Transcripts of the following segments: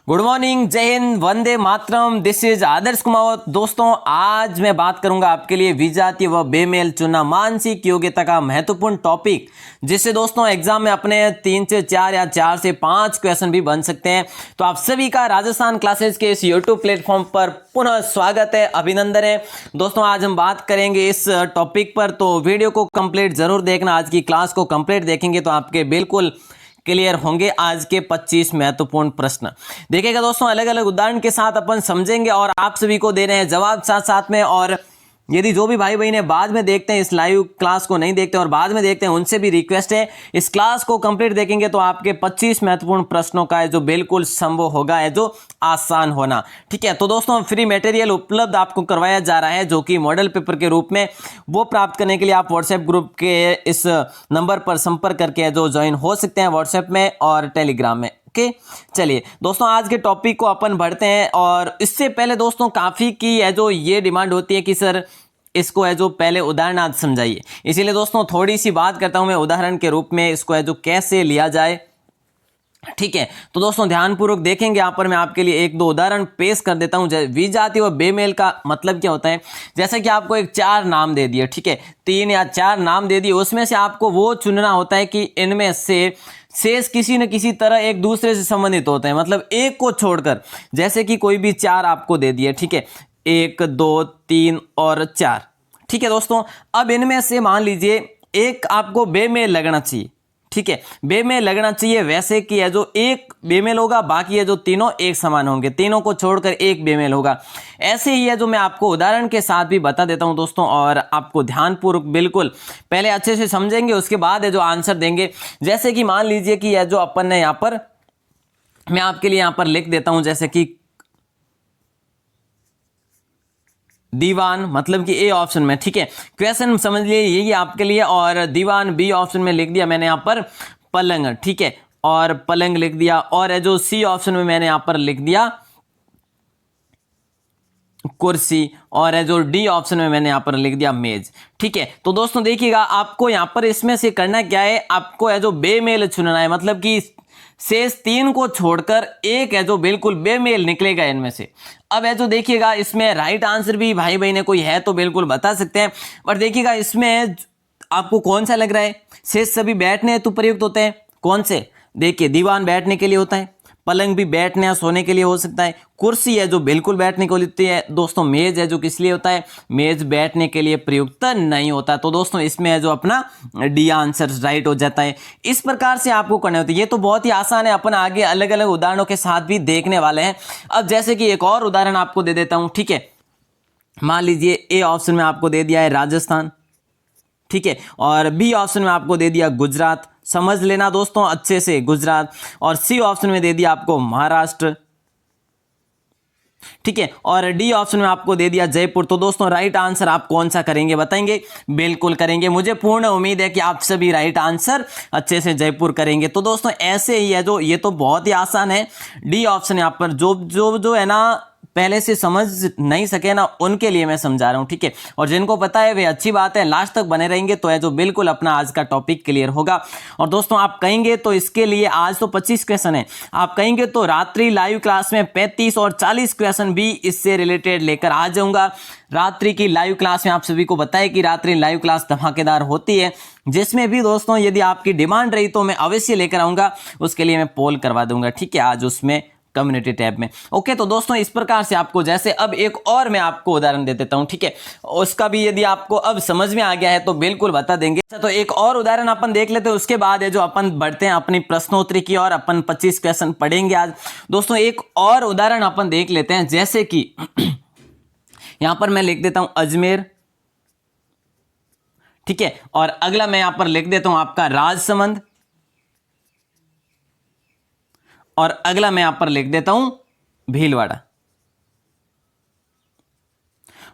Good morning, जय Hind, Vande Mataram. This is Adarsh Kumar. दोस्तों आज मैं बात करूंगा आपके लिए विजातीय व बेमेल चुनना मानसिक योग्यता का महत्वपूर्ण टॉपिक, जिससे दोस्तों एग्जाम में अपने 3 से 4 या 4 से 5 क्वेश्चन भी बन सकते हैं। तो आप सभी का राजस्थान क्लासेस के इस यूट्यूब प्लेटफॉर्म पर पुनः स्वागत है, अभिनंदन है। दोस्तों आज हम बात करेंगे इस टॉपिक पर, तो वीडियो को कंप्लीट जरूर देखना। आज की क्लास को कंप्लीट देखेंगे तो आपके बिल्कुल क्लियर होंगे आज के 25 महत्वपूर्ण प्रश्न। देखिएगा दोस्तों, अलग अलग उदाहरण के साथ अपन समझेंगे और आप सभी को दे रहे हैं जवाब साथ साथ में। और यदि जो भी भाई बहन बाद में देखते हैं, इस लाइव क्लास को नहीं देखते और बाद में देखते हैं, उनसे भी रिक्वेस्ट है इस क्लास को कंप्लीट देखेंगे तो आपके 25 महत्वपूर्ण प्रश्नों का है जो बिल्कुल संभव होगा, है जो आसान होना। ठीक है, तो दोस्तों फ्री मटेरियल उपलब्ध आपको करवाया जा रहा है जो कि मॉडल पेपर के रूप में। वो प्राप्त करने के लिए आप व्हाट्सएप ग्रुप के इस नंबर पर संपर्क करके जो ज्वाइन हो सकते हैं व्हाट्सएप में और टेलीग्राम में। ओके, चलिए दोस्तों आज के टॉपिक को अपन बढ़ते हैं। और इससे पहले दोस्तों काफ़ी की है जो ये डिमांड होती है कि सर इसको है जो पहले उदाहरण आज समझाइए, इसीलिए दोस्तों थोड़ी सी बात करता हूं मैं उदाहरण के रूप में, इसको है जो कैसे लिया जाए। ठीक है, तो दोस्तों ध्यानपूर्वक देखेंगे। यहाँ पर मैं आपके लिए एक दो उदाहरण पेश कर देता हूं। विजातीय व बेमेल का मतलब क्या होता है, जैसे कि आपको एक 4 नाम दे दिए, ठीक है, 3 या 4 नाम दे दिए, उसमें से आपको वो चुनना होता है कि इनमें से शेष किसी न किसी तरह एक दूसरे से संबंधित होते हैं, मतलब एक को छोड़कर। जैसे कि कोई भी 4 आपको दे दिए, ठीक है, 1 2 3 और 4। ठीक है दोस्तों, अब इनमें से मान लीजिए एक आपको बेमेल लगना चाहिए। ठीक है, बेमेल लगना चाहिए, वैसे कि है जो एक बेमेल होगा, बाकी है जो तीनों एक समान होंगे, तीनों को छोड़कर एक बेमेल होगा। ऐसे ही है जो मैं आपको उदाहरण के साथ भी बता देता हूं दोस्तों, और आपको ध्यानपूर्वक बिल्कुल पहले अच्छे से समझेंगे, उसके बाद है जो आंसर देंगे। जैसे कि मान लीजिए कि यह जो अपन ने यहां पर, मैं आपके लिए यहां पर लिख देता हूं, जैसे कि दीवान, मतलब कि ए ऑप्शन में। ठीक है, क्वेश्चन समझ लिए यही आपके लिए। और दीवान बी ऑप्शन में लिख दिया मैंने यहाँ पर पलंग, ठीक है, और पलंग लिख दिया। और जो सी ऑप्शन में मैंने यहाँ पर लिख दिया कुर्सी, और है जो डी ऑप्शन में मैंने यहाँ पर लिख दिया मेज। ठीक है, तो दोस्तों देखिएगा आपको यहाँ पर इसमें से करना क्या है, आपको है जो बेमेल चुनना है, मतलब कि शेष 3 को छोड़कर एक है जो बिल्कुल बेमेल निकलेगा इनमें से। अब है जो देखिएगा इसमें राइट आंसर भी भाई बहने कोई है तो बिल्कुल बता सकते हैं, पर देखिएगा इसमें आपको कौन सा लग रहा है। शेष सभी बैठने हेतु प्रयुक्त होते हैं, कौन से, देखिए दीवान बैठने के लिए होता है, पलंग भी बैठने या सोने के लिए हो सकता है, कुर्सी है जो बिल्कुल बैठने को होती है दोस्तों, मेज है जो किस लिए होता है, मेज बैठने के लिए प्रयुक्त नहीं होता। तो दोस्तों इसमें है जो अपना डी आंसर राइट हो जाता है। इस प्रकार से आपको करने होते हैं, ये तो बहुत ही आसान है, अपन आगे अलग अलग उदाहरणों के साथ भी देखने वाले हैं। अब जैसे कि एक और उदाहरण आपको दे देता हूं। ठीक है, मान लीजिए ए ऑप्शन में आपको दे दिया है राजस्थान, ठीक है, और बी ऑप्शन में आपको दे दिया गुजरात, समझ लेना दोस्तों अच्छे से, गुजरात। और सी ऑप्शन में दे दिया आपको महाराष्ट्र, ठीक है, और डी ऑप्शन में आपको दे दिया जयपुर। तो दोस्तों राइट आंसर आप कौन सा करेंगे बताएंगे, बिल्कुल करेंगे, मुझे पूर्ण उम्मीद है कि आप सभी राइट आंसर अच्छे से जयपुर करेंगे। तो दोस्तों ऐसे ही है जो, ये तो बहुत ही आसान है, डी ऑप्शन यहाँ पर जो है ना पहले से समझ नहीं सके ना, उनके लिए मैं समझा रहा हूं। ठीक है, और जिनको पता है वे अच्छी बात है, लास्ट तक बने रहेंगे तो है जो बिल्कुल अपना आज का टॉपिक क्लियर होगा। और दोस्तों आप कहेंगे तो इसके लिए आज तो 25 क्वेश्चन है, आप कहेंगे तो रात्रि लाइव क्लास में 35 और 40 क्वेश्चन भी इससे रिलेटेड लेकर आ जाऊंगा। रात्रि की लाइव क्लास में आप सभी को बताया कि रात्रि लाइव क्लास धमाकेदार होती है, जिसमें भी दोस्तों यदि आपकी डिमांड रही तो मैं अवश्य लेकर आऊंगा, उसके लिए मैं पोल करवा दूंगा। ठीक है, आज उसमें कम्युनिटी टैब में। ओके, तो दोस्तों इस प्रकार से आपको, जैसे अब एक और मैं आपको उदाहरण दे देता हूं, ठीक है, उसका भी यदि आपको अब समझ में आ गया है तो बिल्कुल बता देंगे। तो एक और उदाहरण अपन देख लेते हैं, उसके बाद है जो अपन बढ़ते हैं अपनी प्रश्नोत्तरी की और अपन 25 क्वेश्चन पढ़ेंगे आज। दोस्तों एक और उदाहरण अपन देख लेते हैं, जैसे कि यहां पर मैं लिख देता हूं अजमेर, ठीक है, और अगला मैं यहां पर लिख देता हूं आपका राजसमंद, और अगला मैं यहां पर लिख देता हूं भीलवाड़ा,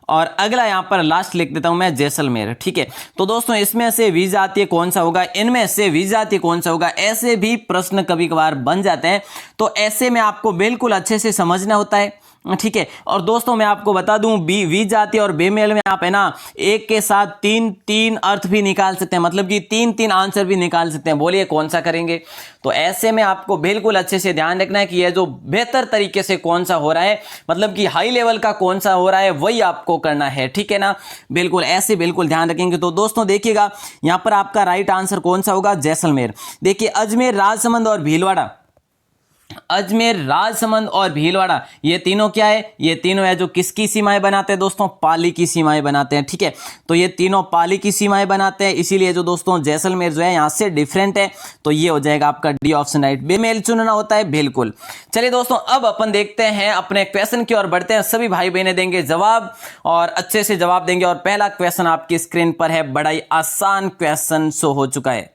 और अगला यहां पर लास्ट लिख देता हूं मैं जैसलमेर। ठीक है, तो दोस्तों इसमें से विजातीय कौन सा होगा, इनमें से विजातीय कौन सा होगा, ऐसे भी प्रश्न कभी कभार बन जाते हैं। तो ऐसे में आपको बिल्कुल अच्छे से समझना होता है, ठीक है। और दोस्तों मैं आपको बता दूं वी जाति और बेमेल में आप है ना एक के साथ तीन तीन अर्थ भी निकाल सकते हैं, मतलब कि तीन तीन आंसर भी निकाल सकते हैं। बोलिए कौन सा करेंगे? तो ऐसे में आपको बिल्कुल अच्छे से ध्यान रखना है कि यह जो बेहतर तरीके से कौन सा हो रहा है, मतलब कि हाई लेवल का कौन सा हो रहा है, वही आपको करना है, ठीक है ना। बिल्कुल ऐसे बिल्कुल ध्यान रखेंगे। तो दोस्तों देखिएगा यहां पर आपका राइट आंसर कौन सा होगा? जैसलमेर। देखिए अजमेर, राजसमंद और भीलवाड़ा, अजमेर, राजसमंद और भीलवाड़ा, ये तीनों क्या है? ये तीनों है जो किसकी सीमाएं बनाते हैं दोस्तों? पाली की सीमाएं बनाते हैं, ठीक है। तो ये तीनों पाली की सीमाएं बनाते हैं, इसीलिए जो दोस्तों जैसलमेर जो है यहां से डिफरेंट है। तो ये हो जाएगा आपका डी ऑप्शन राइट। बेमेल चुनना होता है, बिल्कुल। चलिए दोस्तों अब अपन देखते हैं अपने क्वेश्चन की ओर बढ़ते हैं। सभी भाई बहनें देंगे जवाब और अच्छे से जवाब देंगे। और पहला क्वेश्चन आपकी स्क्रीन पर है, बड़ा ही आसान क्वेश्चन शो हो चुका है।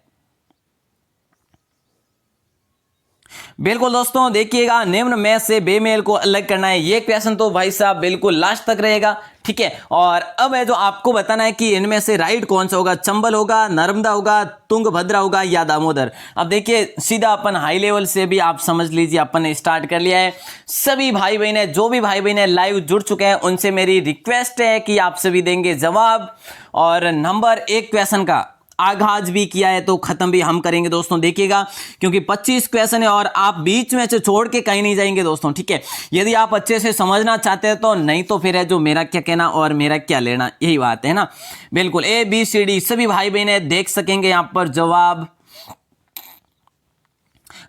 बिल्कुल दोस्तों देखिएगा, निम्न में से बेमेल को अलग करना है। ये क्वेश्चन तो भाई साहब बिल्कुल लास्ट तक रहेगा, ठीक है। और अब है जो आपको बताना है कि इनमें से राइट कौन सा होगा? चंबल होगा, नर्मदा होगा, तुंगभद्रा होगा या दामोदर? अब देखिए सीधा अपन हाई लेवल से भी आप समझ लीजिए अपन ने स्टार्ट कर लिया है। सभी भाई बहने, जो भी भाई बहने लाइव जुड़ चुके हैं, उनसे मेरी रिक्वेस्ट है कि आप सभी देंगे जवाब। और नंबर एक क्वेश्चन का आगाज भी किया है तो खत्म भी हम करेंगे दोस्तों, देखिएगा, क्योंकि 25 क्वेश्चन है और आप बीच में से छोड़ के कहीं नहीं जाएंगे दोस्तों, ठीक है। यदि आप अच्छे से समझना चाहते हैं तो, नहीं तो फिर है जो मेरा क्या कहना और मेरा क्या लेना, यही बात है ना। बिल्कुल ABCD सभी भाई बहनें देख सकेंगे यहां पर जवाब।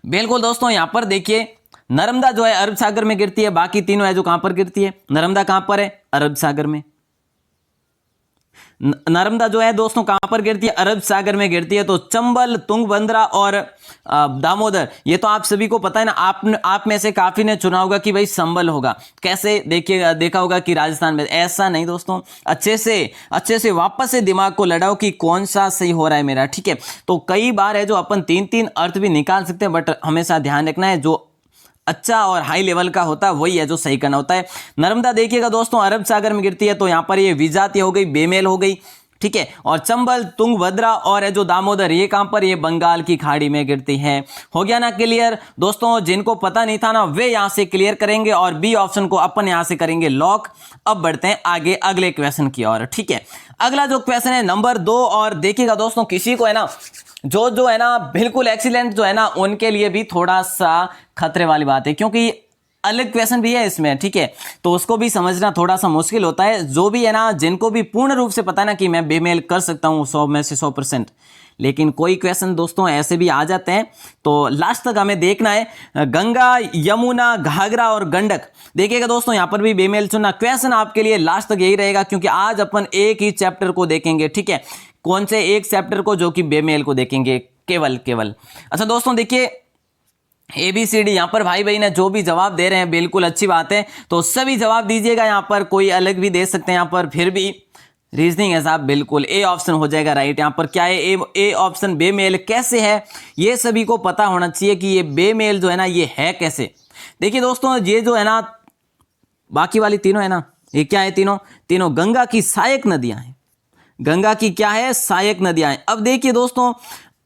बिल्कुल दोस्तों यहां पर देखिए नर्मदा जो है अरब सागर में गिरती है, बाकी तीनों है जो कहां पर गिरती है? नर्मदा कहां पर है? अरब सागर में। नर्मदा जो है दोस्तों कहां पर गिरती है? अरब सागर में गिरती है। तो चंबल, तुंगभद्रा और दामोदर, ये तो आप सभी को पता है ना। आप में से काफी ने चुना होगा कि भाई संबल होगा। कैसे? देखिए देखा होगा कि राजस्थान में, ऐसा नहीं दोस्तों। अच्छे से वापस से दिमाग को लड़ाओ कि कौन सा सही हो रहा है मेरा, ठीक है। तो कई बार है जो अपन तीन तीन अर्थ भी निकाल सकते हैं, बट हमेशा ध्यान रखना है जो अच्छा और हाई लेवल का होता है वही है जो सही करना होता है। नर्मदा देखिएगा दोस्तों अरब सागर में गिरती है, तो यहां पर ये विजाति हो गई, बेमेल हो गई, ठीक है। और चंबल, तुंगभद्रा और जो दामोदर, ये कहां पर? ये बंगाल की खाड़ी में गिरती है। हो गया ना क्लियर दोस्तों? जिनको पता नहीं था ना वे यहां से क्लियर करेंगे और बी ऑप्शन को अपन यहां से करेंगे लॉक। अब बढ़ते हैं आगे अगले क्वेश्चन की ओर, ठीक है। अगला जो क्वेश्चन है नंबर 2, और देखिएगा दोस्तों किसी को है ना जो है ना बिल्कुल एक्सीलेंट जो है ना, उनके लिए भी थोड़ा सा खतरे वाली बात है, क्योंकि अलग क्वेश्चन भी है इसमें, ठीक है। तो उसको भी समझना थोड़ा सा मुश्किल होता है। जो भी है ना, जिनको भी पूर्ण रूप से पता है ना कि मैं बेमेल कर सकता हूं 100 में से 100%, लेकिन कोई क्वेश्चन दोस्तों ऐसे भी आ जाते हैं, तो लास्ट तक हमें देखना है। गंगा, यमुना, घाघरा और गंडक, देखिएगा दोस्तों यहां पर भी बेमेल चुनना। क्वेश्चन आपके लिए लास्ट तक यही रहेगा, क्योंकि आज अपन एक ही चैप्टर को देखेंगे, ठीक है। कौन से? एक चैप्टर को, जो कि बेमेल को देखेंगे केवल। अच्छा दोस्तों देखिए ABCD यहां पर भाई बहन जो भी जवाब दे रहे हैं बिल्कुल अच्छी बात है, तो सभी जवाब दीजिएगा। यहां पर कोई अलग भी दे सकते हैं, यहां पर फिर भी रीजनिंग है साहब, बिल्कुल ए ऑप्शन हो जाएगा राइट। यहां पर क्या है? ए ऑप्शन बेमेल कैसे है ये सभी को पता होना चाहिए कि ये बेमेल जो है ना ये है कैसे। देखिए दोस्तों ये जो है ना बाकी वाली तीनों है ना, ये क्या है? तीनों गंगा की सहायक नदियां हैं। गंगा की क्या है? सहायक नदियां हैं। अब देखिए दोस्तों,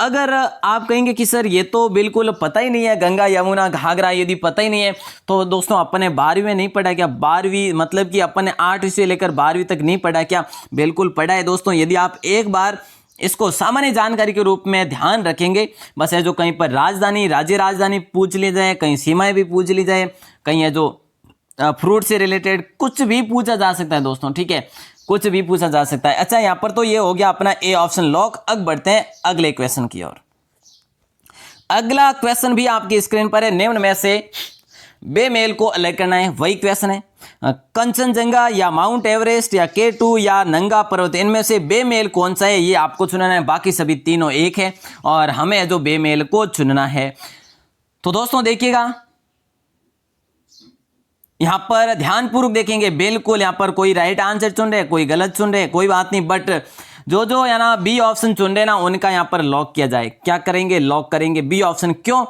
अगर आप कहेंगे कि सर ये तो बिल्कुल पता ही नहीं है, गंगा, यमुना, घाघरा यदि पता ही नहीं है, तो दोस्तों अपन ने 12वीं में नहीं पढ़ा क्या? 12वीं मतलब कि अपन ने 8वीं से लेकर 12वीं तक नहीं पढ़ा क्या? बिल्कुल पढ़ा है दोस्तों। यदि आप एक बार इसको सामान्य जानकारी के रूप में ध्यान रखेंगे, बस है जो कहीं पर राजधानी, राज्य राजधानी पूछ ली जाए, कहीं सीमाएं भी पूछ ली जाए, कहीं है जो फ्रूट से रिलेटेड कुछ भी पूछा जा सकता है दोस्तों, ठीक है, कुछ भी पूछा जा सकता है। अच्छा यहां पर तो ये हो गया अपना ए ऑप्शन लॉक। अब बढ़ते हैं अगले क्वेश्चन की ओर। अगला क्वेश्चन भी आपकी स्क्रीन पर है, निम्न में से बेमेल को अलग करना है, वही क्वेश्चन है। कंचनजंगा या माउंट एवरेस्ट या K2 या नंगा पर्वत, इनमें से बेमेल कौन सा है ये आपको चुनना है। बाकी सभी तीनों एक है और हमें जो बेमेल को चुनना है। तो दोस्तों देखिएगा यहां पर ध्यानपूर्वक देखेंगे, बिल्कुल यहां पर कोई राइट आंसर चुन रहे, कोई गलत चुन रहे, कोई बात नहीं, बट जो है ना बी ऑप्शन चुन रहे ना उनका यहां पर लॉक किया जाए। क्या करेंगे? लॉक करेंगे बी ऑप्शन। क्यों?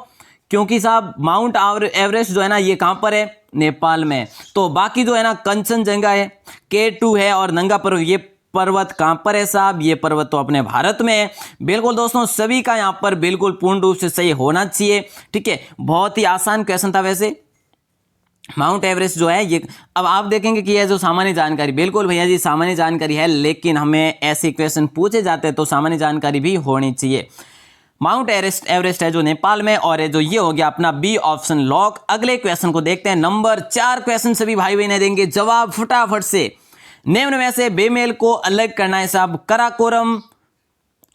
क्योंकि साहब माउंट एवरेस्ट जो है ना ये कहां पर है? नेपाल में। तो बाकी जो है ना कंचनजंगा है, K2 है और नंगा पर्वत, ये पर्वत कहां पर है साहब? ये पर्वत तो अपने भारत में है। बिल्कुल दोस्तों सभी का यहां पर बिल्कुल पूर्ण रूप से सही होना चाहिए, ठीक है। बहुत ही आसान क्वेश्चन था वैसे, माउंट एवरेस्ट जो है ये, अब आप देखेंगे कि ये जो सामान्य जानकारी, बिल्कुल भैया जी सामान्य जानकारी है, लेकिन हमें ऐसे क्वेश्चन पूछे जाते हैं तो सामान्य जानकारी भी होनी चाहिए। माउंट एवरेस्ट है जो नेपाल में, और जो ये हो गया अपना बी ऑप्शन लॉक। अगले क्वेश्चन को देखते हैं, नंबर 4 क्वेश्चन सभी भाई बहन देंगे जवाब फटाफट से। निम्न में से बेमेल को अलग करना है साहब, कराकोरम,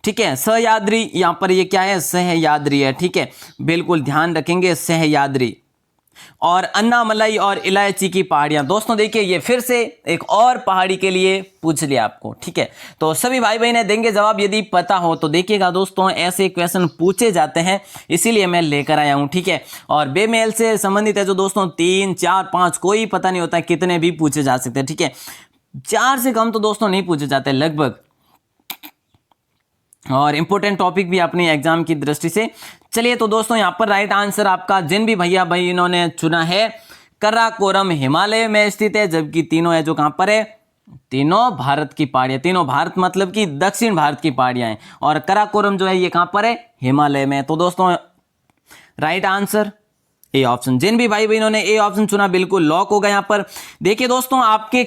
ठीक है, सह्याद्री, यहां पर ये क्या है, सह्याद्री है, ठीक है, बिल्कुल ध्यान रखेंगे सह्याद्री, और अन्नामलाई और इलायची की पहाड़ियां। दोस्तों देखिए ये फिर से एक और पहाड़ी के लिए पूछ लिया आपको, ठीक है, तो सभी भाई बहन देंगे जवाब यदि पता हो तो। देखिएगा दोस्तों ऐसे क्वेश्चन पूछे जाते हैं, इसीलिए मैं लेकर आया हूं, ठीक है। और बेमेल से संबंधित है जो दोस्तों 3, 4, 5 कोई पता नहीं होता कितने भी पूछे जा सकते हैं, ठीक है, 4 से कम तो दोस्तों नहीं पूछे जाते लगभग, और इंपॉर्टेंट टॉपिक भी अपने एग्जाम की दृष्टि से। चलिए तो दोस्तों यहाँ पर राइट आंसर आपका जिन भी भैया भाई इन्होंने चुना है, कराकोरम हिमालय में स्थित है, जबकि तीनों है जो कहां पर है, तीनों भारत की पहाड़ियां, तीनों भारत मतलब कि दक्षिण भारत की पहाड़ियां हैं, और कराकोरम जो है ये कहां पर है, हिमालय में। तो दोस्तों राइट आंसर ए ऑप्शन, जिन भी भाई बहनों ने ए ऑप्शन चुना बिल्कुल लॉक होगा। यहां पर देखिए दोस्तों आपके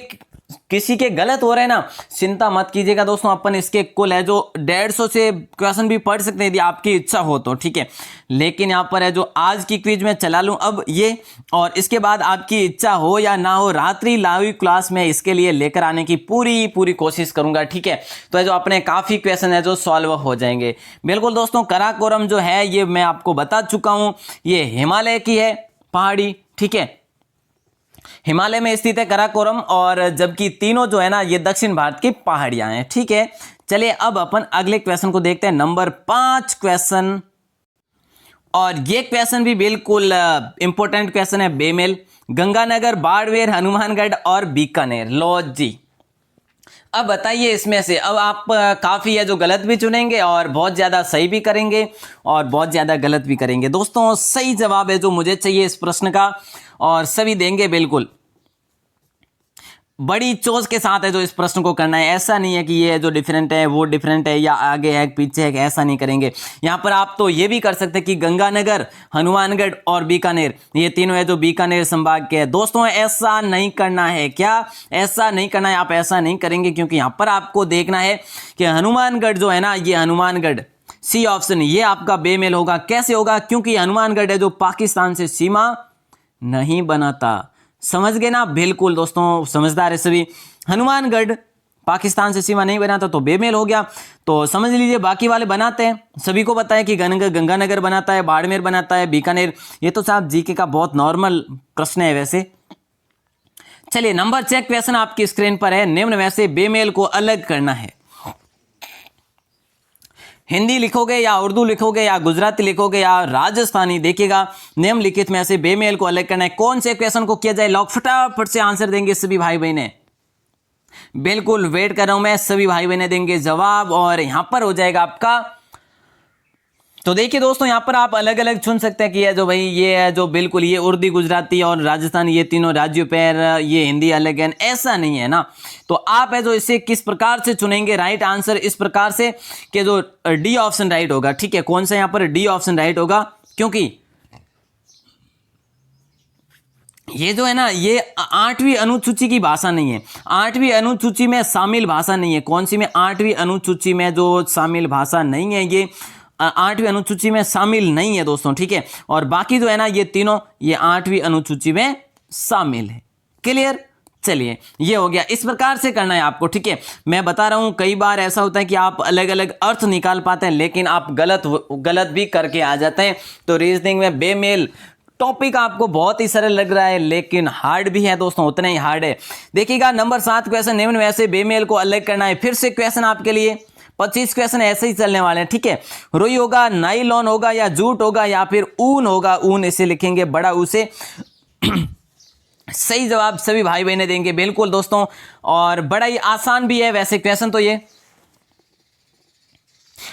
किसी के गलत हो रहे हैं ना, चिंता मत कीजिएगा दोस्तों, अपन इसके कुल है जो 150 से क्वेश्चन भी पढ़ सकते हैं यदि आपकी इच्छा हो तो, ठीक है। लेकिन यहां पर है जो आज की क्विज में चला लूं अब ये, और इसके बाद आपकी इच्छा हो या ना हो रात्रि लाइव क्लास में इसके लिए लेकर आने की पूरी कोशिश करूंगा, ठीक है। तो है जो अपने काफी क्वेश्चन है जो सॉल्व हो जाएंगे। बिल्कुल दोस्तों कराकोरम जो है ये मैं आपको बता चुका हूं, ये हिमालय की है पहाड़ी, ठीक है, हिमालय में स्थित है कराकोरम, और जबकि तीनों जो है ना ये दक्षिण भारत की पहाड़ियां हैं, ठीक है। चलिए अब अपन अगले क्वेश्चन को देखते हैं, नंबर 5 क्वेश्चन, और ये क्वेश्चन भी बिल्कुल इंपॉर्टेंट क्वेश्चन है। बेमेल, गंगानगर, बाड़मेर, हनुमानगढ़ और बीकानेर, लो जी। अब बताइए इसमें से, अब आप काफी है जो गलत भी चुनेंगे और बहुत ज्यादा सही भी करेंगे और बहुत ज्यादा गलत भी करेंगे। दोस्तों सही जवाब है जो मुझे चाहिए इस प्रश्न का, और सभी देंगे बिल्कुल बड़ी चोज के साथ है जो इस प्रश्न को करना है। ऐसा नहीं है कि ये जो डिफरेंट है वो डिफरेंट है या आगे है पीछे है, ऐसा नहीं करेंगे। यहां पर आप तो ये भी कर सकते हैं कि गंगानगर, हनुमानगढ़ और बीकानेर, ये तीनों है जो बीकानेर संभाग के है। दोस्तों ऐसा नहीं करना है, क्या ऐसा नहीं करना है, आप ऐसा नहीं करेंगे, क्योंकि यहां पर आपको देखना है कि हनुमानगढ़ जो है ना, ये हनुमानगढ़ सी ऑप्शन ये आपका बेमेल होगा। कैसे होगा, क्योंकि हनुमानगढ़ है जो पाकिस्तान से सीमा नहीं बनाता। समझ गए ना, बिल्कुल दोस्तों समझदार है सभी। हनुमानगढ़ पाकिस्तान से सीमा नहीं बनाता तो बेमेल हो गया, तो समझ लीजिए बाकी वाले बनाते हैं। सभी को पता है कि गंगानगर बनाता है, बाड़मेर बनाता है, बीकानेर, ये तो साहब जीके का बहुत नॉर्मल प्रश्न है वैसे। चलिए नंबर 6 क्वेश्चन आपकी स्क्रीन पर है, निम्न में से बेमेल को अलग करना है। हिंदी लिखोगे या उर्दू लिखोगे या गुजराती लिखोगे या राजस्थानी, देखिएगा निम्नलिखित में से बेमेल को अलग करना है। कौन से क्वेश्चन को किया जाए लॉक, फटाफट से आंसर देंगे सभी भाई बहने। बिल्कुल वेट कर रहा हूं मैं, सभी भाई बहने देंगे जवाब, और यहां पर हो जाएगा आपका। तो देखिए दोस्तों यहाँ पर आप अलग अलग चुन सकते हैं कि ये जो भाई ये है जो बिल्कुल ये उर्दू, गुजराती और राजस्थानी, ये तीनों राज्यों पर, ये हिंदी अलग है, ऐसा नहीं है ना। तो आप है जो इसे किस प्रकार से चुनेंगे, राइट आंसर इस प्रकार से कि जो डी ऑप्शन राइट होगा, ठीक है। कौन सा यहाँ पर डी ऑप्शन राइट होगा, क्योंकि ये जो है ना ये 8वीं अनुसूची की भाषा नहीं है, 8वीं अनुसूची में शामिल भाषा नहीं है। कौन सी में, 8वीं अनुसूची में जो शामिल भाषा नहीं है, ये 8वीं अनुसूची में शामिल नहीं है दोस्तों, ठीक है। और बाकी जो है ना ये तीनों ये 8वीं अनुसूची में शामिल है। क्लियर, चलिए ये हो गया। इस प्रकार से करना है आपको, ठीक है। मैं बता रहा हूं कई बार ऐसा होता है कि आप अलग अलग अर्थ निकाल पाते हैं लेकिन आप गलत भी करके आ जाते हैं। तो रीजनिंग में बेमेल टॉपिक आपको बहुत ही सरल लग रहा है लेकिन हार्ड भी है दोस्तों, उतना ही हार्ड है। देखिएगा नंबर 7 क्वेश्चन, निम्न में से बेमेल को अलग करना है। फिर से क्वेश्चन आपके लिए 25 क्वेश्चन ऐसे ही चलने वाले हैं, ठीक है। रुई होगा, नाइलॉन होगा या जूट होगा या फिर ऊन होगा, ऊन इसे लिखेंगे बड़ा उसे। सही जवाब सभी भाई बहने देंगे बिल्कुल दोस्तों, और बड़ा ही आसान भी है वैसे क्वेश्चन तो ये।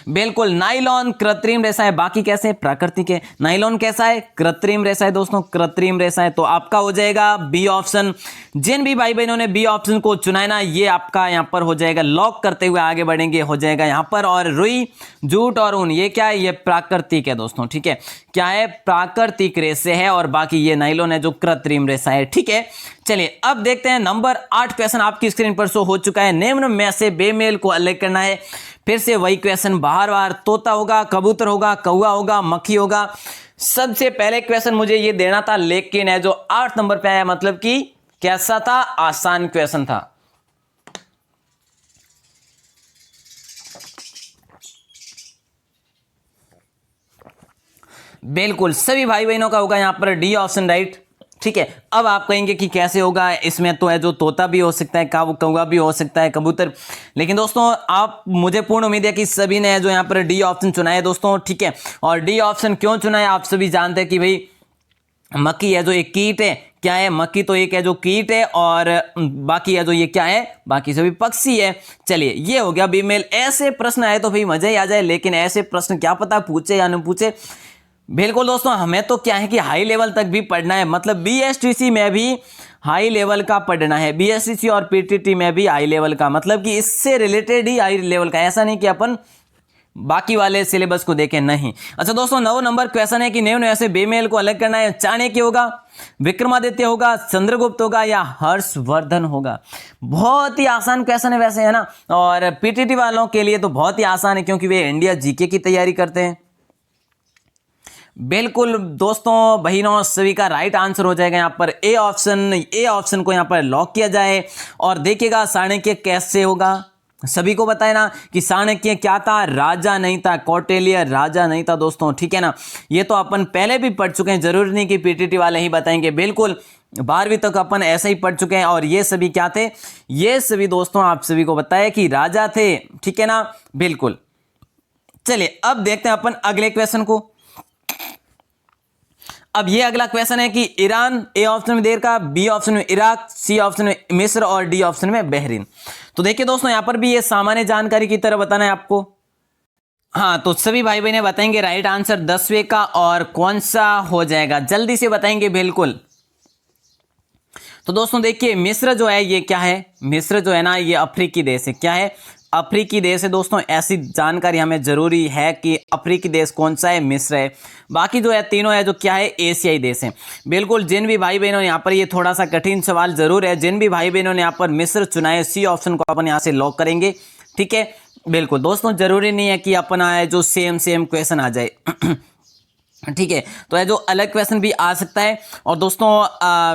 बिल्कुल, नाइलॉन कृत्रिम रेशा है, बाकी कैसे है? प्राकृतिक है। नाइलॉन कैसा है? कृत्रिम रेशा है दोस्तों, कृत्रिम रेशा है। तो आपका हो जाएगा बी ऑप्शन। जिन भी भाई बहनों ने बी ऑप्शन को चुना है ना, ये आपका यहां पर हो जाएगा। लॉक करते हुए आगे बढ़ेंगे, हो जाएगा यहां पर। और रुई, जूट और ऊन, ये क्या है? ये प्राकृतिक है दोस्तों, ठीक है। क्या है? प्राकृतिक रेशे है। और बाकी ये नाइलॉन है जो कृत्रिम रेशा है, ठीक है। चलिए अब देखते हैं नंबर 8 क्वेश्चन आपकी स्क्रीन पर शो हो चुका है। निम्न में से बेमेल को अलग करना है। फिर से वही क्वेश्चन, बार बार तोता होगा, कबूतर होगा, कौवा होगा, मक्खी होगा। सबसे पहले क्वेश्चन मुझे ये देना था, लेकिन है जो 8 नंबर पे आया, मतलब कि कैसा था? आसान क्वेश्चन था। बिल्कुल सभी भाई बहनों का होगा यहां पर डी ऑप्शन राइट, ठीक है। अब आप कहेंगे कि कैसे होगा? इसमें तो है जो तोता भी हो सकता है, कौवा भी हो सकता है, कबूतर। लेकिन दोस्तों आप, मुझे पूर्ण उम्मीद है कि सभी ने जो यहाँ पर डी ऑप्शन चुना है दोस्तों, ठीक है। और डी ऑप्शन क्यों चुना है? आप सभी जानते हैं कि भाई मक्खी है जो एक कीट है। क्या है? मक्खी तो एक है जो कीट है, और बाकी है जो ये क्या है? बाकी सभी पक्षी है। चलिए ये हो गया बीमेल। ऐसे प्रश्न आए तो भाई मजा ही आ जाए, लेकिन ऐसे प्रश्न क्या पता पूछे या न पूछे। बिल्कुल दोस्तों, हमें तो क्या है कि हाई लेवल तक भी पढ़ना है, मतलब बीएसटीसी में भी हाई लेवल का पढ़ना है, बीएसटीसी और पीटीटी में भी हाई लेवल का, मतलब कि इससे रिलेटेड ही हाई लेवल का। ऐसा नहीं कि अपन बाकी वाले सिलेबस को देखें, नहीं। अच्छा दोस्तों, 9 नंबर क्वेश्चन है कि निम्न में से बेमेल को अलग करना है। चाणक्य होगा, विक्रमादित्य होगा, चंद्रगुप्त होगा या हर्षवर्धन होगा। बहुत ही आसान क्वेश्चन है वैसे, है ना। और पीटीटी वालों के लिए तो बहुत ही आसान है, क्योंकि वे इंडिया जीके की तैयारी करते हैं। बिल्कुल दोस्तों, बहनों, सभी का राइट आंसर हो जाएगा यहाँ पर ए ऑप्शन। ए ऑप्शन को यहाँ पर लॉक किया जाए। और देखिएगा चाणक्य कैसे होगा, सभी को पता है ना कि चाणक्य क्या था? राजा नहीं था, कौटिल्य राजा नहीं था दोस्तों, ठीक है ना। ये तो अपन पहले भी पढ़ चुके हैं, जरूरी नहीं कि पीटीटी वाले ही बताएंगे। बिल्कुल 12वीं तक अपन ऐसा ही पढ़ चुके हैं। और ये सभी क्या थे? ये सभी दोस्तों आप सभी को बताया कि राजा थे, ठीक है ना। बिल्कुल, चलिए अब देखते हैं अपन अगले क्वेश्चन को। अब ये अगला क्वेश्चन है कि ईरान, ए ऑप्शन में देर का, बी ऑप्शन में इराक, सी ऑप्शन में मिस्र और डी ऑप्शन में बहरीन। तो देखिए दोस्तों, यहां पर भी ये सामान्य जानकारी की तरह बताना है आपको। हाँ, तो सभी भाई बहने बताएंगे राइट आंसर 10वें का, और कौन सा हो जाएगा जल्दी से बताएंगे। बिल्कुल, तो दोस्तों देखिए, मिस्र जो है ये क्या है? मिस्र जो है ना, ये अफ्रीकी देश है। क्या है? अफ्रीकी देश है दोस्तों। ऐसी जानकारी हमें जरूरी है कि अफ्रीकी देश कौन सा है? मिस्र है। बाकी जो है तीनों है जो क्या है? एशियाई देश है। बिल्कुल, जिन भी भाई बहनों यहाँ पर, ये थोड़ा सा कठिन सवाल जरूर है, जिन भी भाई बहनों ने यहाँ पर मिस्र चुना है, सी ऑप्शन को अपन यहाँ से लॉक करेंगे, ठीक है। बिल्कुल दोस्तों, जरूरी नहीं है कि अपन आए जो सेम क्वेश्चन आ जाए ठीक है, तो है जो अलग क्वेश्चन भी आ सकता है। और दोस्तों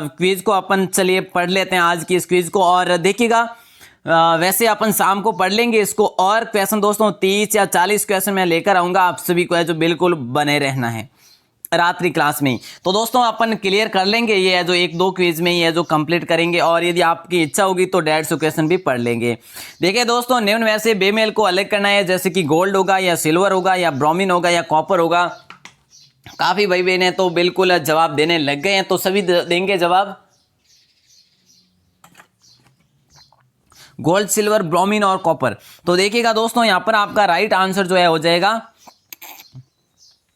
क्विज को अपन चलिए पढ़ लेते हैं, आज की इस क्विज को। और देखिएगा, वैसे अपन शाम को पढ़ लेंगे इसको, और क्वेश्चन दोस्तों 30 या 40 क्वेश्चन मैं लेकर आऊंगा आप सभी को, है जो बिल्कुल बने रहना है रात्रि क्लास में ही। तो दोस्तों अपन क्लियर कर लेंगे, ये है जो 1-2 क्विज में ही है जो कंप्लीट करेंगे। और यदि आपकी इच्छा होगी तो 150 क्वेश्चन भी पढ़ लेंगे। देखिए दोस्तों, निम्न में से बेमेल को अलग करना है, जैसे कि गोल्ड होगा या सिल्वर होगा या ब्रोमीन होगा या कॉपर होगा। काफी भाई बहन तो बिल्कुल जवाब देने लग गए हैं, तो सभी देंगे जवाब। गोल्ड, सिल्वर, ब्रोमीन और कॉपर। तो देखिएगा दोस्तों, यहां पर आपका राइट आंसर जो है हो जाएगा,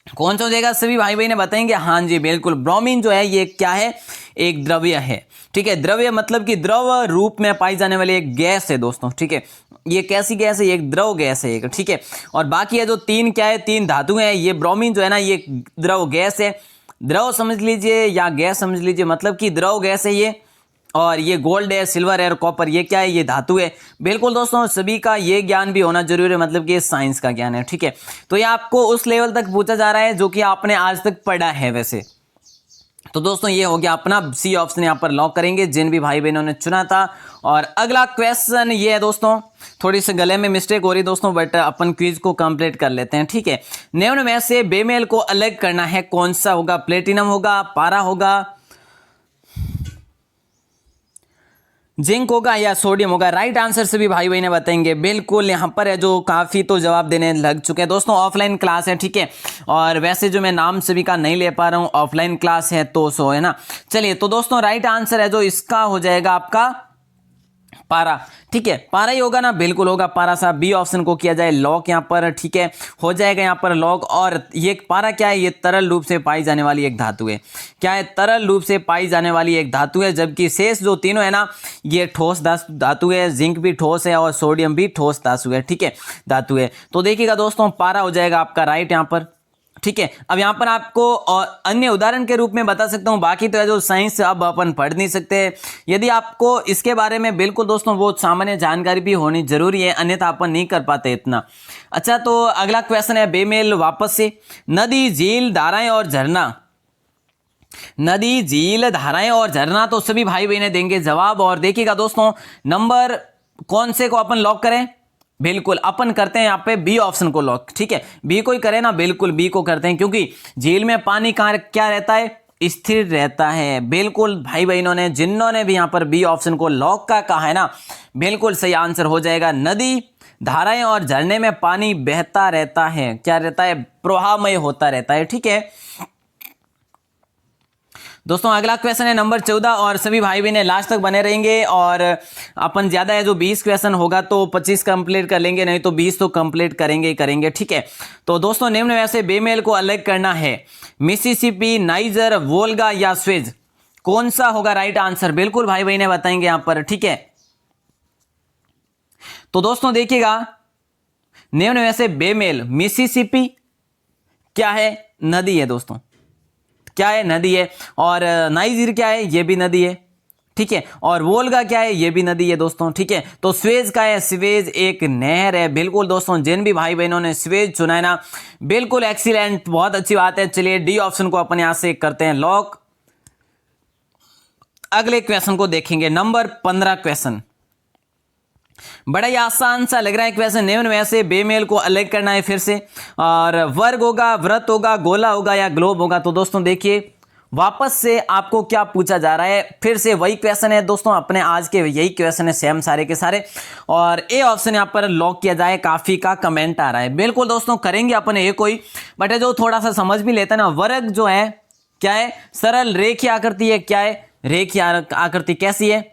कौन सा हो जाएगा? सभी भाई बहन बताएंगे। हाँ जी, बिल्कुल, ब्रोमीन जो है ये क्या है? एक द्रव्य है, ठीक है। द्रव्य मतलब कि द्रव रूप में पाई जाने वाली एक गैस है दोस्तों, ठीक है। ये कैसी गैस है? एक द्रव गैस है एक, ठीक है। और बाकी है जो 3 क्या है? 3 धातु हैं। ये ब्रोमीन जो है ना, ये द्रव गैस है। द्रव समझ लीजिए या गैस समझ लीजिए, मतलब कि द्रव गैस है ये। और ये गोल्ड है, सिल्वर है और कॉपर, ये क्या है? ये धातु है। बिल्कुल दोस्तों, सभी का ये ज्ञान भी होना जरूरी है, मतलब कि ये साइंस का ज्ञान है, ठीक है। तो ये आपको उस लेवल तक पूछा जा रहा है जो कि आपने आज तक पढ़ा है वैसे। तो दोस्तों ये हो गया अपना, सी ऑप्शन यहाँ पर लॉक करेंगे, जिन भी भाई बहनों ने चुना था। और अगला क्वेश्चन ये है दोस्तों, थोड़ी सी गले में मिस्टेक हो रही दोस्तों, बट अपन क्विज को कंप्लीट कर लेते हैं, ठीक है। निम्न में से बेमेल को अलग करना है, कौन सा होगा? प्लेटिनम होगा, पारा होगा, जिंक होगा या सोडियम होगा? राइट आंसर सभी भाई बहने बताएंगे। बिल्कुल, यहां पर है जो काफी तो जवाब देने लग चुके हैं दोस्तों। ऑफलाइन क्लास है, ठीक है। और वैसे जो मैं नाम सभी का नहीं ले पा रहा हूं, ऑफलाइन क्लास है तो सो है ना। चलिए, तो दोस्तों राइट आंसर है जो इसका हो जाएगा आपका पारा, ठीक है, पारा ही होगा ना, बिल्कुल होगा पारा साहब। बी ऑप्शन को किया जाए लॉक यहाँ पर, ठीक है, हो जाएगा यहाँ पर लॉक। और ये पारा क्या है, ये तरल रूप से पाई जाने वाली एक धातु है। क्या है, तरल रूप से पाई जाने वाली एक धातु है, जबकि शेष जो तीनों है ना, ये ठोस धातु है। जिंक भी ठोस है और सोडियम भी ठोस धातु है, ठीक है, धातु है। तो देखिएगा दोस्तों, पारा हो जाएगा आपका राइट यहाँ पर, ठीक है। अब यहाँ पर आपको और अन्य उदाहरण के रूप में बता सकता हूँ, बाकी तो है जो साइंस अब अपन पढ़ नहीं सकते। यदि आपको इसके बारे में बिल्कुल दोस्तों वो सामान्य जानकारी भी होनी जरूरी है, अन्यथा अपन नहीं कर पाते इतना। अच्छा, तो अगला क्वेश्चन है बेमेल वापस से। नदी, झील, धाराएं और झरना। नदी, झील, धाराएं और झरना, तो सभी भाई बहनें देंगे जवाब। और देखिएगा दोस्तों, नंबर कौन से को अपन लॉक करें, बिल्कुल अपन करते हैं यहाँ पे बी ऑप्शन को लॉक, ठीक है। बी को ही करें ना, बिल्कुल बी को करते हैं, क्योंकि झील में पानी कहाँ क्या रहता है, स्थिर रहता है। बिल्कुल भाई बहनों ने जिन्होंने भी यहाँ पर बी ऑप्शन को लॉक का कहा है ना, बिल्कुल सही आंसर हो जाएगा। नदी, धाराएं और झरने में पानी बहता रहता है, क्या रहता है, प्रवाहमय होता रहता है, ठीक है दोस्तों। अगला क्वेश्चन है नंबर 14, और सभी भाई बहन लास्ट तक बने रहेंगे। और अपन ज्यादा है जो 20 क्वेश्चन होगा तो 25 कंप्लीट कर लेंगे, नहीं तो 20 तो कंप्लीट करेंगे ही करेंगे, ठीक है। तो दोस्तों, निम्न में से बेमेल को अलग करना है, मिसिसिपी, नाइजर, वोल्गा या स्वेज, कौन सा होगा राइट आंसर, बिल्कुल भाई बहने बताएंगे यहां पर, ठीक है। तो दोस्तों देखिएगा, निम्न में से बेमेल, मिसिसिपी क्या है, नदी है दोस्तों, क्या है, नदी है। और नाइजीर क्या है, ये भी नदी है, ठीक है। और वोल्गा क्या है, ये भी नदी है दोस्तों, ठीक है। तो स्वेज का है, स्वेज एक नहर है। बिल्कुल दोस्तों, जिन भी भाई बहनों ने स्वेज चुना है ना, बिल्कुल एक्सीलेंट, बहुत अच्छी बात है। चलिए डी ऑप्शन को अपन यहां से करते हैं लॉक। अगले क्वेश्चन को देखेंगे, नंबर 15 क्वेश्चन, बड़ा ही आसान सा लग रहा है क्वेश्चन। निम्न में से बेमेल को अलग करना है फिर से, और वर्ग होगा, वृत्त होगा, गोला होगा या ग्लोब होगा। तो दोस्तों देखिए, वापस से आपको क्या पूछा जा रहा है, फिर से वही क्वेश्चन है दोस्तों, अपने आज के यही क्वेश्चन है सेम सारे के सारे। और ए ऑप्शन यहां पर लॉक किया जाए, काफी का कमेंट आ रहा है। बिल्कुल दोस्तों, करेंगे अपन ए कोई, बट जो थोड़ा सा समझ भी लेता है ना, वर्ग जो है क्या है, सरल रेखीय आकृति है, क्या है, रेखीय आकृति। कैसी है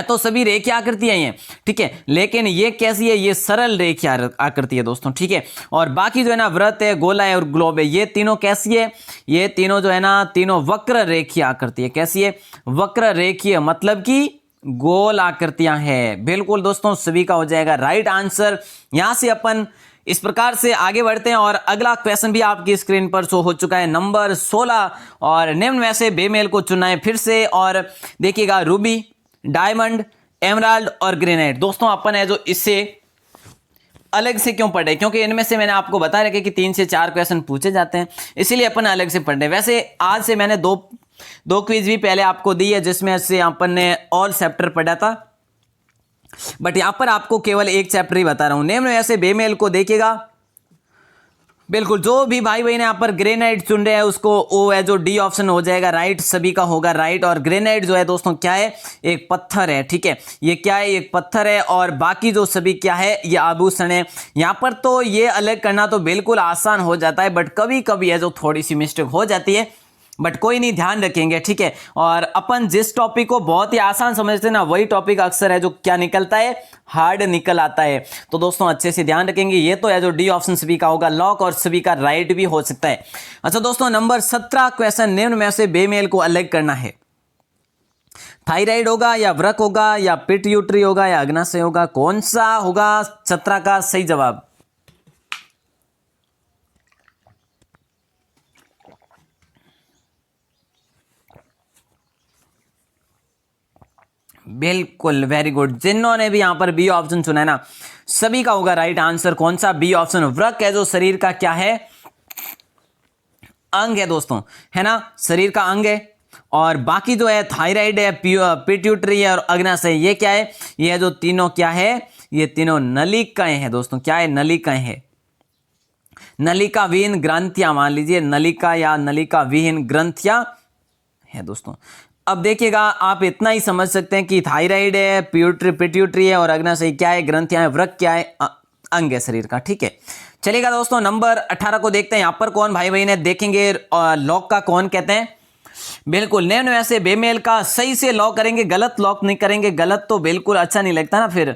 तो सभी रेखीय आकृतियां हैं, ठीक है, लेकिन ये कैसी है, ये सरल रेखीय आकृति है दोस्तों, ठीक है। और बाकी जो है ना, वृत्त है, गोला है और ग्लोब है, ये तीनों कैसी है, ये तीनों जो है ना, तीनों वक्र रेखीय आकृति है। कैसी है, वक्र रेखीय, मतलब कि गोल आकृतियां हैं। बिल्कुल दोस्तों, सभी का हो जाएगा राइट आंसर। यहां से अपन इस प्रकार से आगे बढ़ते हैं, और अगला क्वेश्चन भी आपकी स्क्रीन पर शो हो चुका है, नंबर 16। और निम्न में से बेमेल को चुनना है फिर से, और देखिएगा, रूबी, डायमंड, एमराल्ड और ग्रेनाइट। दोस्तों अपन है जो इससे अलग से क्यों पढ़े, क्योंकि इनमें से मैंने आपको बता रखा कि 3 से 4 क्वेश्चन पूछे जाते हैं, इसीलिए अपन अलग से पढ़ रहे। वैसे आज से मैंने दो क्विज भी पहले आपको दी है, जिसमें से अपन ने ऑल चैप्टर पढ़ा था, बट यहां पर आपको केवल एक चैप्टर ही बता रहा हूं। निम्न में से बेमेल को देखिएगा, बिल्कुल जो भी भाई बहन यहाँ पर ग्रेनाइट चुन रहे हैं उसको वो है जो डी ऑप्शन हो जाएगा राइट, सभी का होगा राइट। और ग्रेनाइट जो है दोस्तों क्या है, एक पत्थर है, ठीक है, ये क्या है, एक पत्थर है। और बाकी जो सभी क्या है, ये आभूषण है। यहाँ पर तो ये अलग करना तो बिल्कुल आसान हो जाता है, बट कभी कभी है जो थोड़ी सी मिस्टेक हो जाती है, बट कोई नहीं, ध्यान रखेंगे, ठीक है। और अपन जिस टॉपिक को बहुत ही आसान समझते हैं ना, वही टॉपिक अक्सर है जो क्या निकलता है, हार्ड निकल आता है। तो दोस्तों अच्छे से ध्यान रखेंगे। ये तो है जो डी ऑप्शन सभी का होगा लॉक, और सभी का राइट भी हो सकता है। अच्छा दोस्तों, नंबर 17 क्वेश्चन, निम्न में से बेमेल को अलग करना है, थायराइड होगा या वृक्क होगा या पिट्यूटरी होगा या अग्नाशय होगा, कौन सा होगा 17 का सही जवाब। बिल्कुल, वेरी गुड। जिन्होंने भी यहां पर बी ऑप्शन चुना है ना, सभी का होगा राइट आंसर। कौन सा, बी ऑप्शन। वृक्क है जो शरीर का क्या है, अंग है दोस्तों, है ना, शरीर का अंग है। और बाकी जो है थायराइड है, पिट्यूटरी है और अग्नाशय, ये क्या है, ये जो तीनों क्या है, ये तीनों नलिकाएं हैं दोस्तों। क्या है, नलिकाएं हैं, नलिका विहीन ग्रंथियां, मान लीजिए नलिका या नलिका विहीन ग्रंथियां है दोस्तों। अब देखिएगा, आप इतना ही समझ सकते हैं कि थायराइड है, पिट्यूटरी है और अग्नाशय क्या है, ग्रंथियां है, वृक्क क्या है, अंग है शरीर का, ठीक है। चलेगा दोस्तों, नंबर 18 को देखते हैं। यहां पर कौन भाई बहन है देखेंगे, लॉक का कौन कहते हैं, बिल्कुल निम्न में से बेमेल का सही से लॉक करेंगे, गलत लॉक नहीं करेंगे, गलत तो बिल्कुल अच्छा नहीं लगता ना फिर।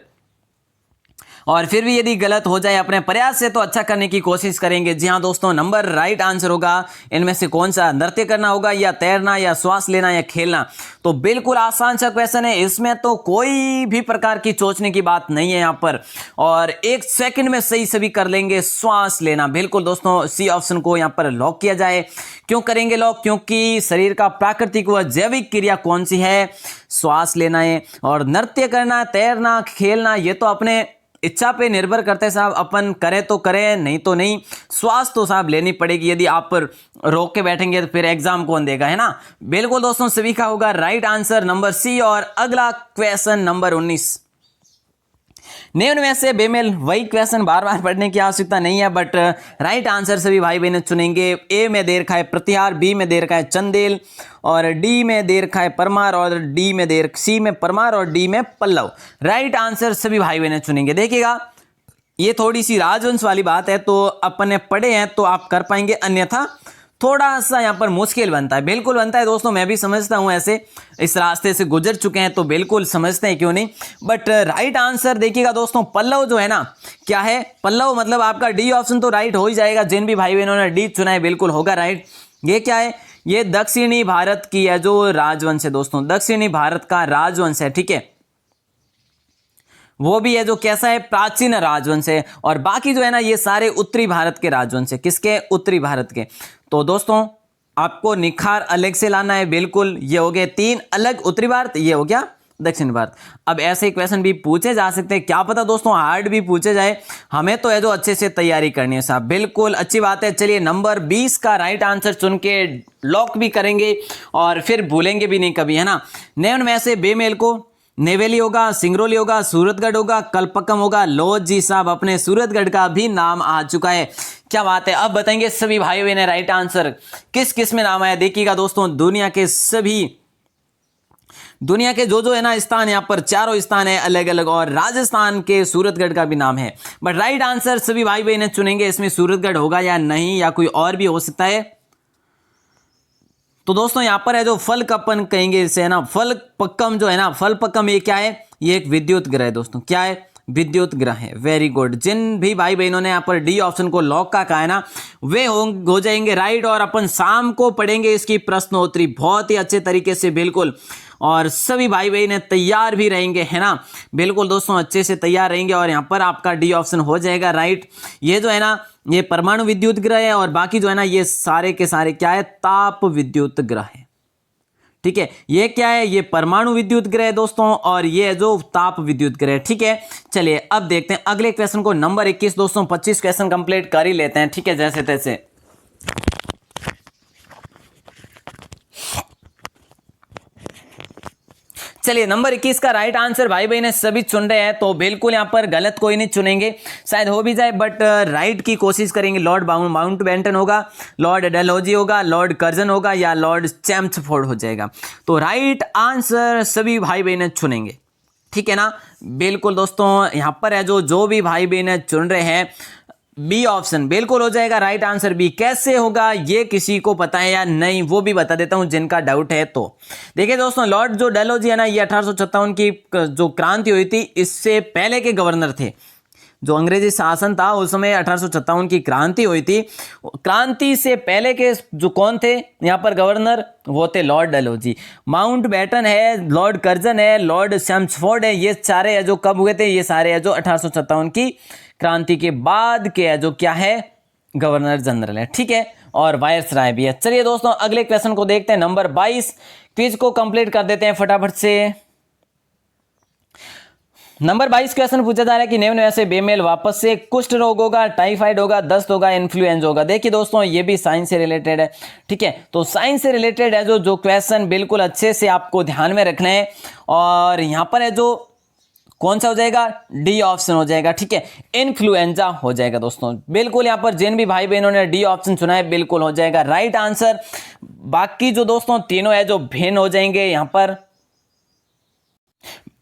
और फिर भी यदि गलत हो जाए अपने प्रयास से तो अच्छा करने की कोशिश करेंगे। जी हाँ दोस्तों, नंबर राइट आंसर होगा इनमें से कौन सा, नृत्य करना होगा या तैरना या श्वास लेना या खेलना। तो बिल्कुल आसान सा क्वेश्चन है, इसमें तो कोई भी प्रकार की सोचने की बात नहीं है यहाँ पर, और एक सेकंड में सही सभी कर लेंगे। श्वास लेना, बिल्कुल दोस्तों सी ऑप्शन को यहाँ पर लॉक किया जाए। क्यों करेंगे लॉक, क्योंकि शरीर का प्राकृतिक व जैविक क्रिया कौन सी है, श्वास लेना है। और नृत्य करना, तैरना, खेलना ये तो अपने इच्छा पे निर्भर करते हैं साहब, अपन करें तो करें नहीं तो नहीं। श्वास तो साहब लेनी पड़ेगी, यदि आप पर रोक के बैठेंगे तो फिर एग्जाम कौन देगा, है ना। बिल्कुल दोस्तों सभी का होगा राइट आंसर नंबर सी। और अगला क्वेश्चन नंबर 19, निम्न में से बेमेल, वही क्वेश्चन बार बार पढ़ने की आवश्यकता नहीं है, बट राइट आंसर सभी भाई बहन चुनेंगे। ए में दे रखा है प्रतिहार, बी में दे रखा है चंदेल, और डी में दे रखा है परमार, और डी में दे सी में परमार और डी में पल्लव। राइट आंसर सभी भाई बहन चुनेंगे। देखिएगा ये थोड़ी सी राजवंश वाली बात है, तो अपन ने पढ़े हैं तो आप कर पाएंगे, अन्यथा थोड़ा सा यहाँ पर मुश्किल बनता है। बिल्कुल बनता है दोस्तों, मैं भी समझता हूँ, ऐसे इस रास्ते से गुजर चुके हैं तो बिल्कुल समझते हैं, क्यों नहीं। बट राइट आंसर देखिएगा दोस्तों, पल्लव जो है ना, क्या है पल्लव, मतलब आपका डी ऑप्शन तो राइट हो ही जाएगा। जिन भी भाई बहनों ने डी चुना है बिल्कुल होगा राइट। ये क्या है, ये दक्षिणी भारत की है जो राजवंश है दोस्तों, दक्षिणी भारत का राजवंश है, ठीक है। वो भी है जो कैसा है, प्राचीन राजवंश है। और बाकी जो है ना ये सारे उत्तरी भारत के राजवंश है। किसके, उत्तरी भारत के। तो दोस्तों आपको निखार अलग से लाना है, बिल्कुल। ये हो गए 3 अलग उत्तरी भारत, ये हो गया दक्षिण भारत। अब ऐसे क्वेश्चन भी पूछे जा सकते हैं, क्या पता दोस्तों हार्ड भी पूछे जाए, हमें तो है जो अच्छे से तैयारी करनी है साहब। बिल्कुल अच्छी बात है। चलिए नंबर 20 का राइट आंसर चुन के लॉक भी करेंगे और फिर भूलेंगे भी नहीं कभी, है ना। निम्न में से बेमेल को नेवेली होगा, सिंगरौली होगा, सूरतगढ़ होगा, कलपक्कम होगा। लो जी साहब, अपने सूरतगढ़ का भी नाम आ चुका है, क्या बात है। अब बताएंगे सभी भाई बहन राइट आंसर किस किस में नाम आया। देखिएगा दोस्तों, दुनिया के जो है ना स्थान, यहाँ पर 4 स्थान है अलग अलग, और राजस्थान के सूरतगढ़ का भी नाम है। बट राइट आंसर सभी भाई बहन चुनेंगे, इसमें सूरतगढ़ होगा या नहीं, या कोई और भी हो सकता है। तो दोस्तों यहाँ पर है जो फलकपन कहेंगे इसे, है ना, फलपक्कम जो है ना, फलपक्कम ये क्या है, ये एक विद्युत ग्रह है दोस्तों। क्या है, विद्युत ग्रह है। Very good. जिन भी भाई बहनों ने यहाँ पर डी ऑप्शन को लॉक का कहा है ना, वे हो जाएंगे राइट। और अपन शाम को पढ़ेंगे इसकी प्रश्नोत्तरी बहुत ही अच्छे तरीके से, बिल्कुल। और सभी भाई बहन तैयार भी रहेंगे, है ना, बिल्कुल दोस्तों अच्छे से तैयार रहेंगे। और यहाँ पर आपका डी ऑप्शन हो जाएगा राइट। ये जो है ना, ये परमाणु विद्युत ग्रह है, और बाकी जो है ना ये सारे के सारे क्या है, ताप विद्युत ग्रह है, ठीक है। ये क्या है, ये परमाणु विद्युत ग्रह है दोस्तों, और ये है जो ताप विद्युत ग्रह है, ठीक है। चलिए अब देखते हैं अगले क्वेश्चन को, नंबर 21 दोस्तों। 25 क्वेश्चन कंप्लीट कर ही लेते हैं, ठीक है, जैसे तैसे। चलिए नंबर 21 का राइट आंसर भाई बहन सभी चुन रहे हैं, तो बिल्कुल यहाँ पर गलत कोई नहीं चुनेंगे, शायद हो भी जाए, बट राइट की कोशिश करेंगे। लॉर्ड माउंटबेटन होगा, लॉर्ड डलहौजी होगा, लॉर्ड कर्जन होगा, या लॉर्ड चैम्सफोर्ड हो जाएगा। तो राइट आंसर सभी भाई बहन चुनेंगे, ठीक है ना। बिल्कुल दोस्तों यहाँ पर है जो भी भाई बहन चुन रहे हैं, बी ऑप्शन बिल्कुल हो जाएगा राइट आंसर। बी कैसे होगा ये किसी को पता है या नहीं, वो भी बता देता हूं जिनका डाउट है। तो देखिए दोस्तों, लॉर्ड जो डलहौजी है ना, ये 1857 की जो क्रांति हुई थी, इससे पहले के गवर्नर थे। जो अंग्रेजी शासन था उस समय 1857 की क्रांति हुई थी। क्रांति से पहले के जो कौन थे यहाँ पर गवर्नर, वो थे लॉर्ड डलहौजी। माउंटबेटन है, लॉर्ड कर्जन है, लॉर्ड चैम्सफोर्ड है। ये सारे है जो कब हुए थे, ये सारे है जो 1857 की क्रांति के बाद के है जो क्या है, गवर्नर जनरल है, ठीक है, और वायसराय भी है। चलिए दोस्तों अगले क्वेश्चन को देखते हैं, नंबर 22। क्विज को कंप्लीट कर देते हैं फटाफट से। नंबर 22 क्वेश्चन पूछा जा रहा है कि निम्न में से बेमेल वापस से कुष्ठ रोग होगा, टाइफाइड होगा, दस्त होगा, इन्फ्लुएंजा होगा। देखिए दोस्तों ये भी साइंस से रिलेटेड है, ठीक है। तो साइंस से रिलेटेड है जो क्वेश्चन बिल्कुल अच्छे से आपको ध्यान में रखना है। और यहाँ पर है जो कौन सा हो जाएगा, डी ऑप्शन हो जाएगा, ठीक है, इन्फ्लुएंजा हो जाएगा दोस्तों। बिल्कुल यहाँ पर जिन भी भाई बहनों ने डी ऑप्शन चुना है बिल्कुल हो जाएगा राइट आंसर। बाकी जो दोस्तों तीनों है जो भिन्न हो जाएंगे यहाँ पर।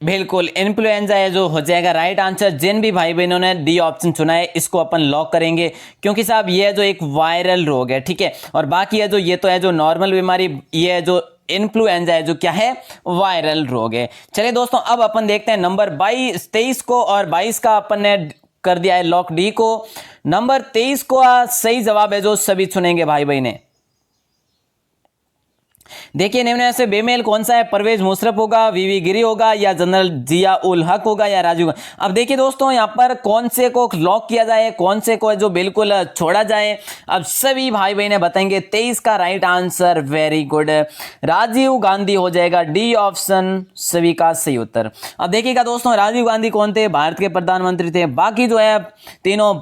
बिल्कुल इन्फ्लुएंजा है जो हो जाएगा राइट आंसर। जिन भी भाई बहनों ने डी ऑप्शन चुना है इसको अपन लॉक करेंगे, क्योंकि साहब ये जो एक वायरल रोग है, ठीक है, और बाकी है जो ये तो है जो नॉर्मल बीमारी, ये है जो इन्फ्लुएंजा है जो क्या है वायरल रोग है। चलिए दोस्तों अब अपन देखते हैं नंबर 23 को, और 22 का अपन ने कर दिया है लॉक डी को। नंबर 23 को सही जवाब है जो सभी चुनेंगे भाई बहने। देखिए निम्न से बेमेल कौन सा है? परवेज मुशर्रफ होगा, वीवी गिरी होगा, या जनरल जिया उल हक होगा, या राजीव। अब देखिए दोस्तों यहाँ पर कौन से को लॉक किया जाए, कौन से को जो बिल्कुल छोड़ा जाए, अब सभी भाई बहने बताएंगे। 23 का right answer, very good, Rajiv Gandhi हो जाएगा डी ऑप्शन सभी का सही उत्तर। अब देखिएगा दोस्तों राजीव गांधी कौन थे? भारत के प्रधानमंत्री थे। बाकी जो है तीनों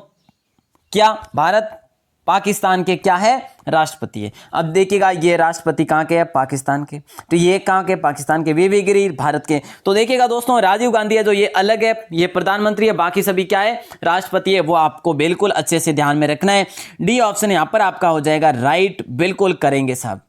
क्या भारत पाकिस्तान के क्या है राष्ट्रपति है। अब देखिएगा ये राष्ट्रपति कहाँ के हैं? पाकिस्तान के। तो ये कहाँ के? पाकिस्तान के। वीवी गिरी भारत के। तो देखिएगा दोस्तों राजीव गांधी है जो ये अलग है, ये प्रधानमंत्री है, बाकी सभी क्या है राष्ट्रपति है। वो आपको बिल्कुल अच्छे से ध्यान में रखना है। डी ऑप्शन यहाँ पर आपका हो जाएगा राइट, बिल्कुल करेंगे साहब।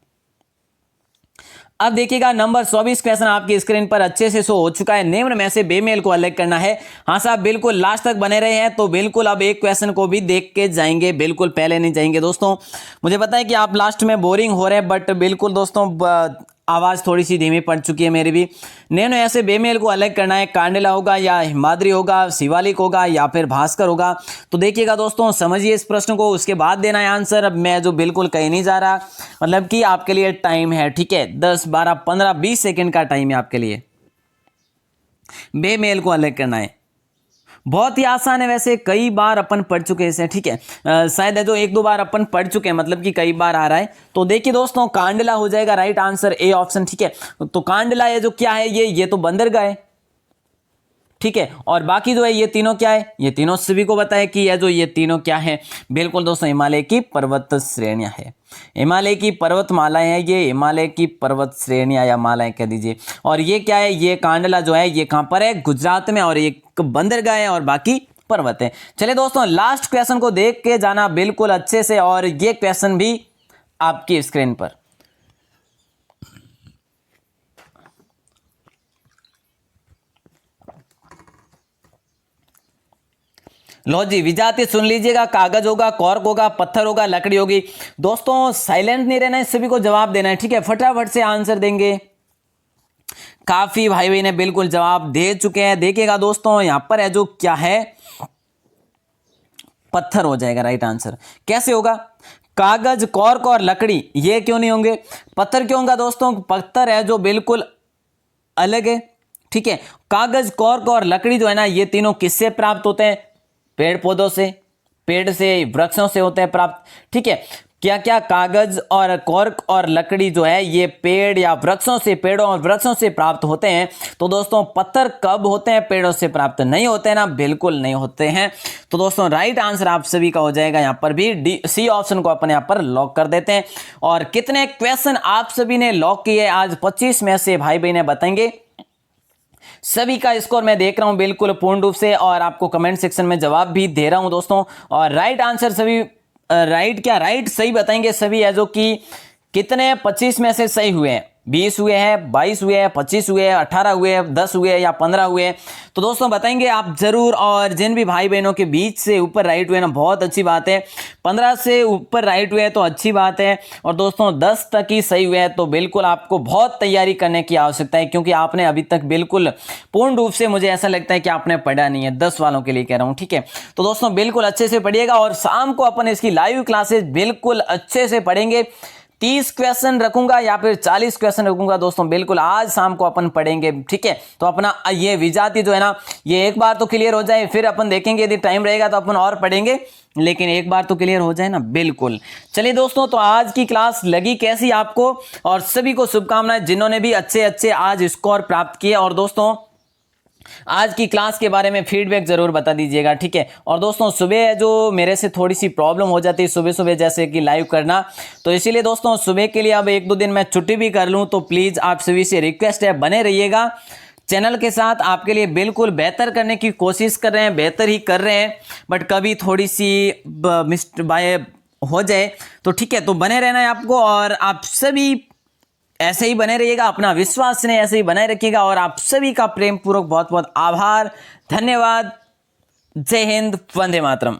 अब देखिएगा नंबर 24 क्वेश्चन आपकी स्क्रीन पर अच्छे से शो हो चुका है। निम्न में से बेमेल को अलग करना है। हाँ साहब बिल्कुल लास्ट तक बने रहे हैं तो बिल्कुल अब एक क्वेश्चन को भी देख के जाएंगे, बिल्कुल पहले नहीं जाएंगे दोस्तों। मुझे पता है कि आप लास्ट में बोरिंग हो रहे हैं, बट बिल्कुल दोस्तों आवाज़ थोड़ी सी धीमी पड़ चुकी है मेरी भी। निम्न ऐसे बेमेल को अलग करना है। कांडिला होगा, या हिमाद्री होगा, शिवालिक होगा, या फिर भास्कर होगा। तो देखिएगा दोस्तों समझिए इस प्रश्न को, उसके बाद देना है आंसर। अब मैं जो बिल्कुल कहीं नहीं जा रहा, मतलब कि आपके लिए टाइम है, ठीक है, 10 12 15 20 सेकंड का टाइम है आपके लिए। बेमेल को अलग करना है, बहुत ही आसान है, वैसे कई बार अपन पढ़ चुके हैं इसे, ठीक है, शायद है जो 1-2 बार अपन पढ़ चुके हैं, मतलब कि कई बार आ रहा है। तो देखिए दोस्तों कांडला हो जाएगा राइट आंसर, ए ऑप्शन, ठीक है। तो कांडला है जो क्या है, ये तो बंदरगाह है, ठीक है, और बाकी जो है ये तीनों क्या है, ये तीनों सभी को पता है कि ये जो ये तीनों क्या है, बिल्कुल दोस्तों हिमालय की पर्वत श्रेणियां है, हिमालय की पर्वतमालाएं हैं, ये हिमालय की पर्वत श्रेणियां या मालाएं कह दीजिए। और ये क्या है, ये कांडला जो है ये कहां पर है, गुजरात में, और ये बंदरगाह है, और बाकी पर्वत है। चलिए दोस्तों लास्ट क्वेश्चन को देख के जाना बिल्कुल अच्छे से, और ये क्वेश्चन भी आपकी स्क्रीन पर। लो जी विजाती सुन लीजिएगा, कागज होगा, कॉर्क होगा, पत्थर होगा, लकड़ी होगी। दोस्तों साइलेंट नहीं रहना है, सभी को जवाब देना है, ठीक है, फटाफट से आंसर देंगे। काफी भाई बहन ने बिल्कुल जवाब दे चुके हैं। देखिएगा दोस्तों यहां पर है जो क्या है, पत्थर हो जाएगा राइट आंसर। कैसे होगा? कागज, कॉर्क और लकड़ी ये क्यों नहीं होंगे? पत्थर क्यों होगा दोस्तों? पत्थर है जो बिल्कुल अलग है, ठीक है। कागज, कॉर्क और लकड़ी जो है ना, ये तीनों किससे प्राप्त होते हैं? पेड़ पौधों से, पेड़ से, वृक्षों से होते हैं प्राप्त, ठीक है। क्या क्या? कागज और कॉर्क और लकड़ी जो है ये पेड़ या वृक्षों से, पेड़ों और वृक्षों से प्राप्त होते हैं। तो दोस्तों पत्थर कब होते हैं? पेड़ों से प्राप्त नहीं होते हैं ना, बिल्कुल नहीं होते हैं। तो दोस्तों राइट आंसर आप सभी का हो जाएगा यहाँ पर भी डी, सी ऑप्शन को अपन यहाँ पर लॉक कर देते हैं। और कितने क्वेश्चन आप सभी ने लॉक किए आज 25 में से भाई बहने बताएंगे। सभी का स्कोर मैं देख रहा हूं बिल्कुल पूर्ण रूप से, और आपको कमेंट सेक्शन में जवाब भी दे रहा हूं दोस्तों। और राइट आंसर सभी राइट सही बताएंगे सभी, है जो कि कितने 25 में से सही हुए हैं, 20 हुए हैं, 22 हुए हैं, 25 हुए हैं, 18 हुए हैं, 10 हुए हैं, या 15 हुए हैं। तो दोस्तों बताएंगे आप जरूर। और जिन भी भाई बहनों के बीच से ऊपर राइट हुए ना, बहुत अच्छी बात है। 15 से ऊपर राइट हुए तो अच्छी बात है। और दोस्तों 10 तक ही सही हुए हैं तो बिल्कुल आपको बहुत तैयारी करने की आवश्यकता है, क्योंकि आपने अभी तक बिल्कुल पूर्ण रूप से, मुझे ऐसा लगता है कि आपने पढ़ा नहीं है। 10 वालों के लिए कह रहा हूं, ठीक है। तो दोस्तों बिल्कुल अच्छे से पढ़िएगा, और शाम को अपन इसकी लाइव क्लासेस बिल्कुल अच्छे से पढ़ेंगे। 30 क्वेश्चन रखूंगा या फिर 40 क्वेश्चन रखूंगा दोस्तों, बिल्कुल आज शाम को अपन पढ़ेंगे, ठीक है। तो अपना ये विजाति जो है ना, ये एक बार तो क्लियर हो जाए, फिर अपन देखेंगे यदि टाइम रहेगा तो अपन और पढ़ेंगे, लेकिन एक बार तो क्लियर हो जाए ना, बिल्कुल। चलिए दोस्तों तो आज की क्लास लगी कैसी आपको? और सभी को शुभकामनाएं जिन्होंने भी अच्छे आज स्कोर प्राप्त किए। और दोस्तों आज की क्लास के बारे में फीडबैक जरूर बता दीजिएगा, ठीक है। और दोस्तों सुबह जो मेरे से थोड़ी सी प्रॉब्लम हो जाती है सुबह जैसे कि लाइव करना, तो इसीलिए दोस्तों सुबह के लिए अब 1-2 दिन मैं छुट्टी भी कर लूं। तो प्लीज आप सभी से रिक्वेस्ट है, बने रहिएगा चैनल के साथ, आपके लिए बिल्कुल बेहतर करने की कोशिश कर रहे हैं, बेहतर ही कर रहे हैं, बट कभी थोड़ी सी मिस्टेक हो जाए तो ठीक है, तो बने रहना है आपको। और आप सभी ऐसे ही बने रहिएगा, अपना विश्वास ने ऐसे ही बनाए रखिएगा और आप सभी का प्रेम पूर्वक बहुत बहुत आभार, धन्यवाद। जय हिंद, वंदे मातरम।